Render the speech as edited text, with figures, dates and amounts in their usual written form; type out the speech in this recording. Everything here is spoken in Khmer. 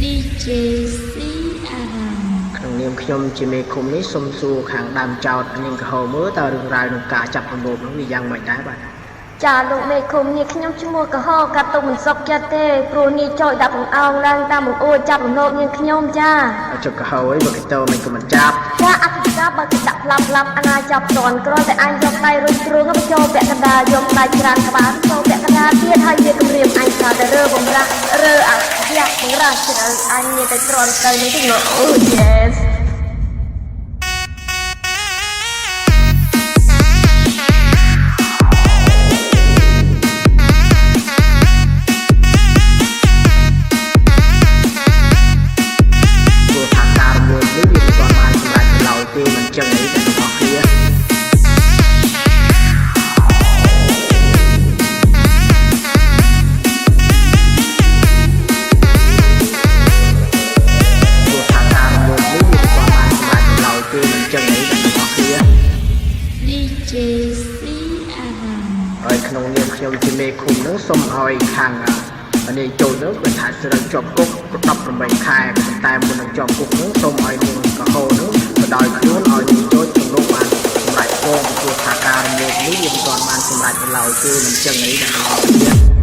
DJ ស៊ីអារ៉ាមក្នុងនាមខ្ញុំជាមេឃុំនេះសូមសួរខាងដើមចោតនាងកហោមើលតើរឿងរ៉ាវក្នុងការចាប់ប្រមូលនោះវាយ៉ាងម៉េចដែរបាទចាលោកមេឃុំនេះខ្ញុំឈ្មោះកហោកាត់ទុំមិនសុខចិត្តទេព្រោះនេះចោយដាក់បង្អោងឡើងតាមបង្អួចចាប់រំលោភនាងខ្ញុំចាចុកកហោអីបើគេតើមិនក៏មិនចាប់ចាអត់ចាប់បើគេដាក់ផ្លាប់អាណាចាប់តន់គ្រាន់តែអញយកដៃរុញទ្រូងទៅចូលពាក់កណ្ដាលយកដៃច្រានក្បាលចូលពាក់កណ្ដាលទៀតហើយវាគម្រាមអញថាតែរើបំរាស់រើអាយ៉ាក់បង្រាស់ជ្រៅអញមានតែទ្រាំទៅនេះទៅអូ yes DJ ស៊ីអារ៉ាមហើយក្នុងនាមខ្ញុំជាមេឃុំនោះសូមឲ្យខាងនេះចូលនោះគឺថាត្រូវជាប់គុក18ខែតែមុននឹងជាប់គុកនោះសូមឲ្យនាងកហោនោះបដោយខ្លួនឲ្យនាងចូលជំនុំបានសម្រាប់កងព្រោះថាការរំលោភនេះវាមិនទាន់បានសម្រេចនៅឡើយគឺមិនចឹងអីដល់